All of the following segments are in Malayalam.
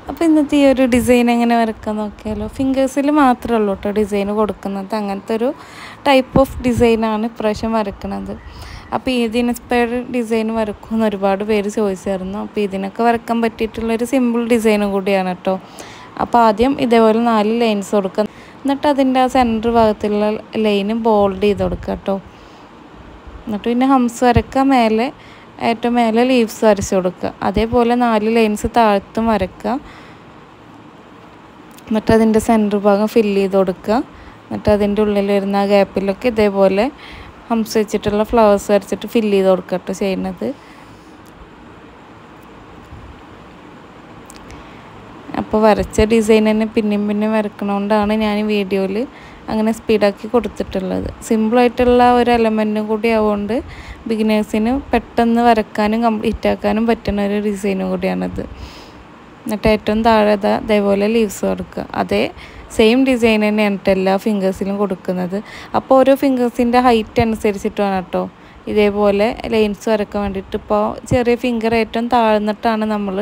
അപ്പോൾ ഇന്നത്തെ ഈ ഒരു ഡിസൈൻ എങ്ങനെ വരക്കാൻ നോക്കിയാലോ. ഫിംഗേഴ്സിൽ മാത്രമേ ഉള്ളൂ കേട്ടോ ഡിസൈൻ കൊടുക്കുന്നത്. അങ്ങനത്തെ ഒരു ടൈപ്പ് ഓഫ് ഡിസൈനാണ് ഇപ്രാവശ്യം വരക്കുന്നത്. അപ്പോൾ ഇത് ഇൻസ്പയർഡ് ഡിസൈൻ വരക്കുമെന്ന് ഒരുപാട് പേര് ചോദിച്ചായിരുന്നു. അപ്പോൾ ഇതിനൊക്കെ വരക്കാൻ പറ്റിയിട്ടുള്ളൊരു സിമ്പിൾ ഡിസൈനും കൂടിയാണ് കേട്ടോ. അപ്പോൾ ആദ്യം ഇതേപോലെ 4 ലൈൻസ് കൊടുക്കുക. എന്നിട്ട് അതിൻ്റെ ആ സെൻറ്റർ ഭാഗത്തുള്ള ലൈന് ബോൾഡ് ചെയ്ത് കൊടുക്കുക കേട്ടോ. എന്നിട്ട് പിന്നെ ഹംസ് വരക്കുക, മേലെ ഏറ്റവും മേലെ ലീവ്സ് വരച്ച് കൊടുക്കുക. അതേപോലെ 4 ലൈൻസ് താഴത്തും വരക്കുക. എന്നിട്ട് അതിൻ്റെ സെൻറ്റർ ഭാഗം ഫില്ല് ചെയ്ത് കൊടുക്കുക. എന്നിട്ട് അതിൻ്റെ ഉള്ളിൽ വരുന്ന ആ ഗ്യാപ്പിലൊക്കെ ഇതേപോലെ ഹംസ് വെച്ചിട്ടുള്ള ഫ്ലവേഴ്സ് വരച്ചിട്ട് ഫില്ല് ചെയ്ത് കൊടുക്കുക കേട്ടോ ചെയ്യുന്നത്. അപ്പോൾ വരച്ച ഡിസൈൻ തന്നെ പിന്നെയും വരക്കണോണ്ടാണ് ഞാൻ വീഡിയോയിൽ അങ്ങനെ സ്പീഡാക്കി കൊടുത്തിട്ടുള്ളത്. സിമ്പിളായിട്ടുള്ള ഒരു എലമെൻറ്റും കൂടി ആവുകൊണ്ട് ബിഗിനേഴ്സിന് പെട്ടെന്ന് വരക്കാനും കംപ്ലീറ്റ് ആക്കാനും പറ്റുന്ന ഒരു ഡിസൈനും കൂടിയാണിത്. എന്നിട്ട് ഏറ്റവും താഴെ അതേപോലെ ലീവ്സ് കൊടുക്കുക. അതേ സെയിം ഡിസൈൻ തന്നെയാണ് കേട്ടോ എല്ലാ ഫിംഗേഴ്സിലും കൊടുക്കുന്നത്. അപ്പോൾ ഓരോ ഫിംഗേഴ്സിൻ്റെ ഹൈറ്റ് അനുസരിച്ചിട്ട് വേണം കേട്ടോ ഇതേപോലെ ലൈൻസ് വരക്കാൻ വേണ്ടിയിട്ട്. ഇപ്പോൾ ചെറിയ ഫിംഗർ ഏറ്റവും താഴ്ന്നിട്ടാണ് നമ്മൾ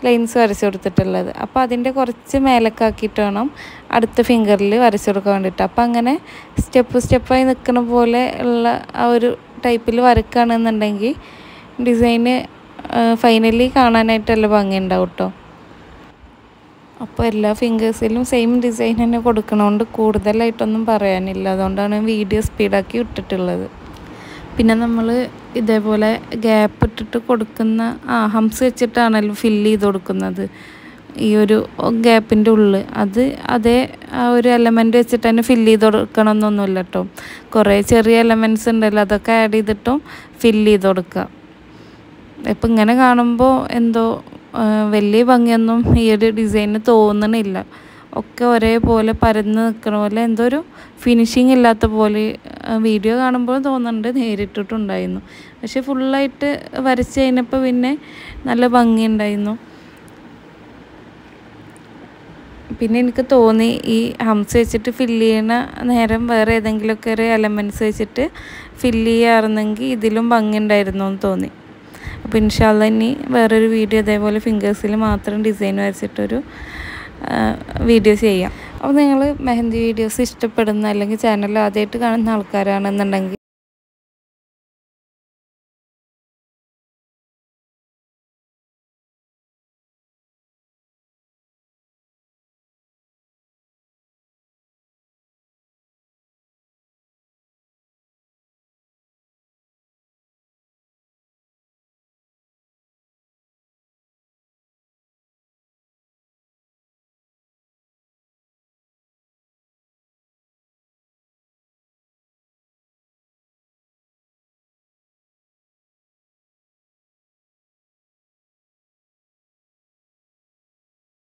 ലൈൻസ് വരച്ച് കൊടുത്തിട്ടുള്ളത്. അപ്പോൾ അതിൻ്റെ കുറച്ച് മേലക്കാക്കിയിട്ട് വേണം അടുത്ത ഫിംഗറിൽ വരച്ച് കൊടുക്കാൻ വേണ്ടിയിട്ട്. അപ്പോൾ അങ്ങനെ സ്റ്റെപ്പായി നിൽക്കുന്ന പോലെ ഉള്ള ആ ഒരു ടൈപ്പിൽ വരക്കുകയാണെന്നുണ്ടെങ്കിൽ ഡിസൈന് ഫൈനലി കാണാനായിട്ടല്ല ഭംഗിയുണ്ടാവും കേട്ടോ. അപ്പോൾ എല്ലാ ഫിംഗേഴ്സിലും സെയിം ഡിസൈൻ തന്നെ കൊടുക്കണോണ്ട് കൂടുതലായിട്ടൊന്നും പറയാനില്ല. അതുകൊണ്ടാണ് വീഡിയോ സ്പീഡാക്കി ഇട്ടിട്ടുള്ളത്. പിന്നെ നമ്മൾ ഇതേപോലെ ഗ്യാപ്പ് ഇട്ടിട്ട് കൊടുക്കുന്ന ഹംസ് വെച്ചിട്ടാണല്ലോ ഫില്ല് ചെയ്ത് കൊടുക്കുന്നത് ഈ ഒരു ഗ്യാപ്പിൻ്റെ ഉള്ളിൽ. അതേ ആ ഒരു എലമെൻറ്റ് വെച്ചിട്ട് തന്നെ ഫില്ല് ചെയ്ത് കൊടുക്കണമെന്നൊന്നുമില്ല കേട്ടോ. കുറേ ചെറിയ എലമെൻറ്റ്സ് ഉണ്ടല്ലോ, അതൊക്കെ ആഡ് ചെയ്തിട്ടും ഫില്ല് ചെയ്ത് കൊടുക്കുക. ഇപ്പം ഇങ്ങനെ കാണുമ്പോൾ എന്തോ വലിയ ഭംഗിയൊന്നും ഈ ഒരു ഡിസൈന് തോന്നണില്ല. ഒക്കെ ഒരേപോലെ പരന്ന് നിൽക്കണ പോലെ എന്തോ ഒരു ഫിനിഷിങ് ഇല്ലാത്ത പോലെ വീഡിയോ കാണുമ്പോൾ തോന്നുന്നുണ്ട്. നേരിട്ടിട്ടുണ്ടായിരുന്നു, പക്ഷെ ഫുള്ളായിട്ട് വരച്ച് കഴിഞ്ഞപ്പോൾ പിന്നെ നല്ല ഭംഗിയുണ്ടായിരുന്നു. പിന്നെ എനിക്ക് തോന്നി ഈ ഹംസ് വെച്ചിട്ട് ഫില്ല് ചെയ്യണ നേരം വേറെ ഏതെങ്കിലുമൊക്കെ ഒരു എലമെൻറ്റ്സ് വെച്ചിട്ട് ഫില്ല് ചെയ്യാറുണ്ടെങ്കിൽ ഇതിലും ഭംഗി ഉണ്ടായിരുന്നു എന്ന് തോന്നി. അപ്പോൾ ഇൻഷാ അല്ലാഹ് ഇനി വേറൊരു വീഡിയോ ഇതേപോലെ ഫിംഗേഴ്സിൽ മാത്രം ഡിസൈൻ വരച്ചിട്ടൊരു വീഡിയോ ചെയ്യാം. അപ്പോൾ നിങ്ങൾ മെഹന്തി വീഡിയോസ് ഇഷ്ടപ്പെടുന്ന അല്ലെങ്കിൽ ചാനൽ ആദ്യമായിട്ട് കാണുന്ന ആൾക്കാരാണെന്നുണ്ടെങ്കിൽ